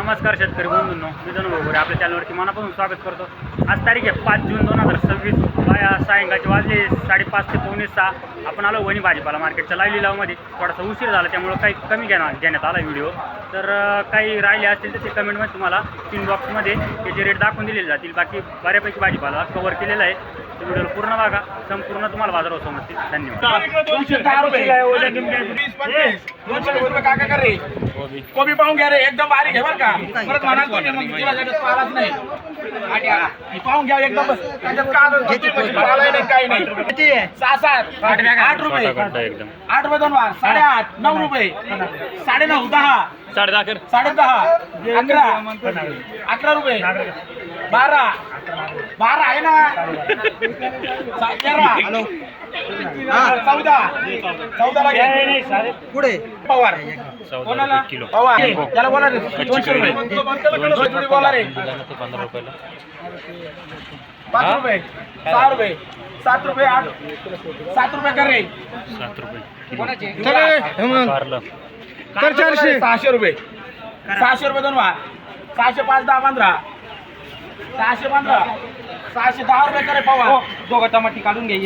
नमस्कार शेतकरी बंधूंनो, मी धनु भोगरे आपल्या चॅनलवरती मनापासून स्वागत करतो। आज तारीख आहे 5 जून 2026। सायंकाळचे वाजले 5:30 ते 5:45। आपण आलो वणी भाजीपाला मार्केटच्या लाईव्ह लिलावमध्ये। थोडासा उशीर झाला त्यामुळे काही कमी घेण्यात आला व्हिडिओ। तर काही राहिले असतील तर ते कमेंटमध्ये तुम्हाला पिन बॉक्समध्ये त्याचे रेट दाखवून दिलेले जातील। बाकी बऱ्यापैकी भाजीपाला कव्हर केलेला आहे, तर व्हिडिओ पूर्ण बघा, संपूर्ण तुम्हाला बाजारावर समजतील। धन्यवाद। 210 रुपये काका कर रे कोबी पाहून घ्या रे, एकदम बारीक आहे बरं का। परत म्हणाल तुम्ही मग तिला त्याच्यात पालाच नाही। पाहून घ्या एकदम, त्याच्यात काढून पालाय नाही काही नाही। किती आहे? 6-7 8 रुपये, 8 रुपये दोन वार, 8.5 9 रुपये, 9.5 10 10.5 कर, 10.5 11 रुपये, 12 आहे ना, 13 14 ला पुढे पवार कोणाला पवार त्याला बोला रे 200 रुपये जोडी बोला रे 15 रुपयाला 5 रुपये 6 रुपये 7 रुपये 8 7 रुपये कर रे 7 रुपये कोणाचे कारला कर 400 600 रुपये 600 रुपये दोन वार 600 5 10 15 615 610 रुपये करे पवार दोघं टमाटी काढून घे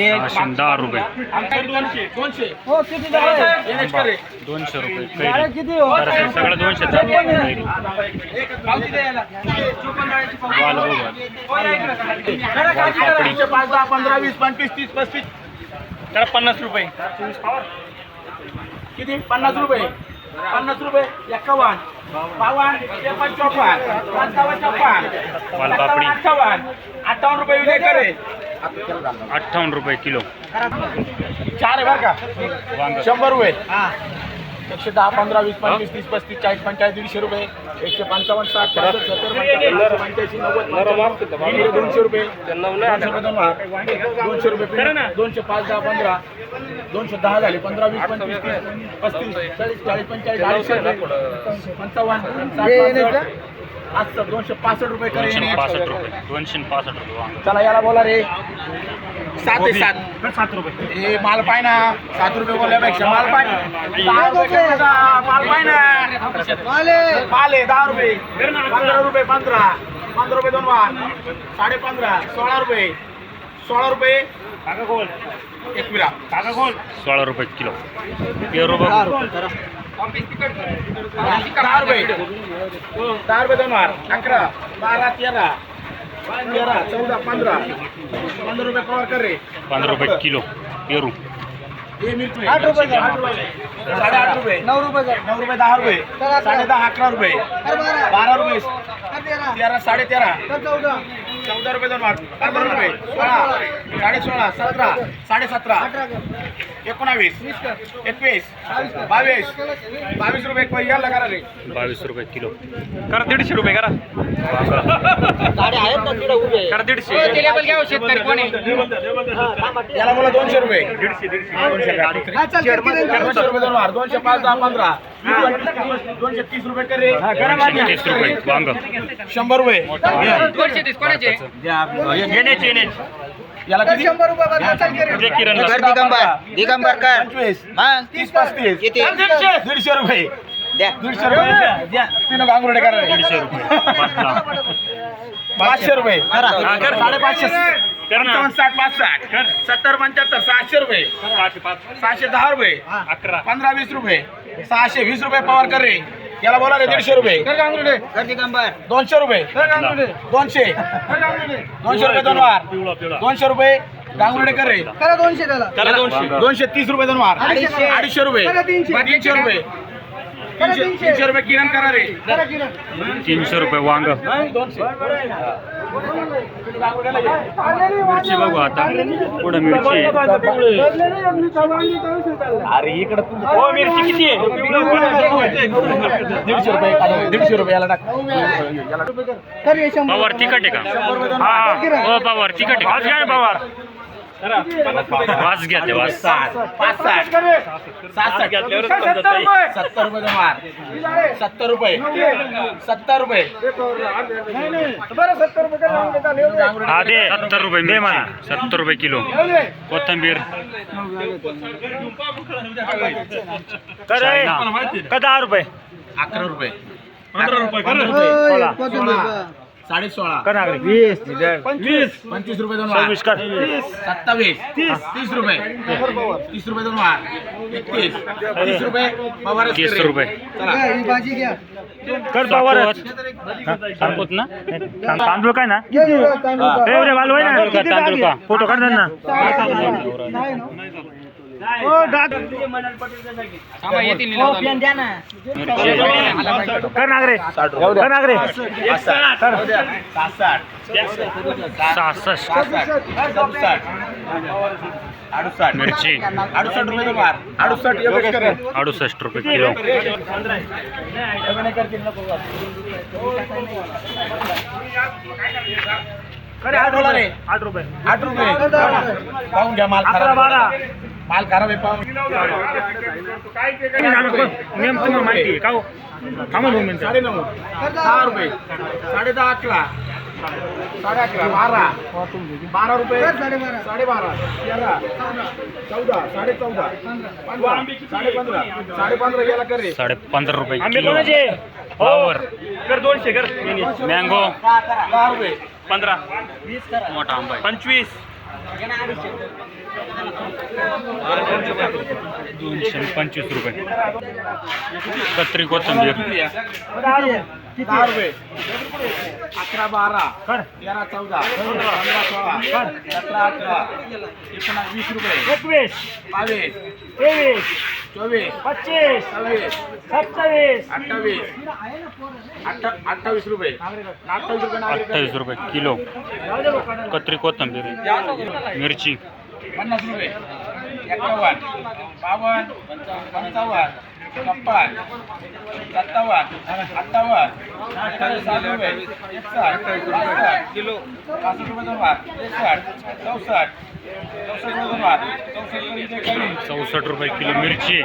10 रुपये 200 हो किती झाले करे 200 रुपये किती हो सगळं 200 पावती द्यायला 5 10 15 20 25 30 35 त्याला 50 रुपये किती 50 रुपये 51 52 55 वालपापडी 58 रुपये विजय करे 58 रुपये किलो 4 आहे बरं का वांग 100 रुपये 110 15 20 25 30 35 40 45 150 रुपये 155 60 65 70 85 90 200 रुपये 200 रुपये 205 10 15 210 झाले 15 20 25 30 35 40 45 55 60 265 रुपये करे 265 रुपये 265 रुपये वांग चला याला बोला रे 7 आहे 7 रुपये हे माल पाय ना 7 रुपये बोलल्यापेक्षा माल पाय माल पाय ना माल आहे 10 रुपये 15 रुपये 15 रुपये दोन वार 15.5 16 रुपये 16 रुपये काका गोल एक मिरा काका गोल 16 रुपये किलो पेरू बघ 10 रुपये 10 रुपये दोन वार 11 12 13 14 15 रुपये कवर कर रे 15 रुपये किलो पेरू 8 रुपये 8.5 रुपये 9 रुपये 10 रुपये 10.5 11 रुपये 12 रुपये 13 13.5 14 रुपये दोन वाट 15 रुपये 16 16.5 17 17.5 19 21 22 रुपये पहिला लगा रे 22 रुपये किलो करा 150 रुपये करा गाडी आहेत ना तिकडे उभे करा 150 ते लेवल घ्या शेतकरी कोणी याला मला 200 रुपये 200 रुपये दोन वार 205 10 15 230 रुपये कर रे 30 रुपये वांग 100 रुपये 230 कोणाचे घेण्याचे याला किती 100 रुपये दिगंबर कर 25 मग 30 35 किती 150 रुपये द्या 150 रुपये द्या तीन गांगुर्डे करा 150 रुपये 500 रुपये 550 कर 60 65 70 75 600 रुपये 610 रुपये 15 20 रुपये 620 रुपये पवार कर रे याला बोला रे 150 रुपये कर दिगंबर 200 रुपये 200 रुपये दोन वार 200 रुपये गांगुर्डे कर रे करा 200 त्याला 230 रुपये दोन वार 250 रुपये 300 रुपये 300 रुपये किरण करा रे 300 रुपये वांग मिरची बघू आता पुढे मिरची अरे इकडे हो मिरची किती आहे 150 रुपये 150 रुपये याला टाक पवार तिखट आहे का हा पवार तिखट आहे का पवार वास घ्या ते वास 5 60 70 रुपये दोन वार 70 रुपये 70 रुपये हा दे 70 रुपये दे म्हणा 70 रुपये किलो कोथिंबीर का 10 रुपये 11 रुपये सोळा. 16.5 कर नागरे. 25 रुपये दोन वार 27 30 रुपये 30 रुपये दोन वार 31 30 रुपये पवारच 30 करे. रुपये. चला ही भाजी घ्या. कर पावरच. सांगतोत ना तांदूळ काय ना ए रे बालू आहे ना तांदूळ का फोटो काढ ना कर नागरे कर नागरे 66 मिरची 68 रुपये दोन वार 68 एवढेच करे. 68 रुपये किलो. करे 8 डॉलर आहे 8 रुपये 8 रुपये पाहून घ्या माल खराब 11 खराब आहे पाहून नेम तुम्हाला माहिती आहे का हो? थांबा 2 मिनिटं. 9.5 10 रुपये 10.5 11 11.5 12 रुपये 12.5 13 14 14.5 15 15.5 गेला करे 15.5 रुपये किलो. फ्लावर कर 200 कर. मँगो 10 रुपये 15 मोठा आंबा 25 225 रुपये. कत्री कोथिंबीर 10 रुपये 11 12 13 14 15 16 17 18 19 रुपये 21 22 23 24 25 26 27 28 रुपये 28 रुपये किलो. कत्री कोथिंबीर मिरची 50 रुपये 51 52 55 56 57 58 60 रुपये 61 किलो 65 रुपये दोन वार 61 64 64 रुपये दोन वार 64 रुपये 64 रुपये किलो मिरची.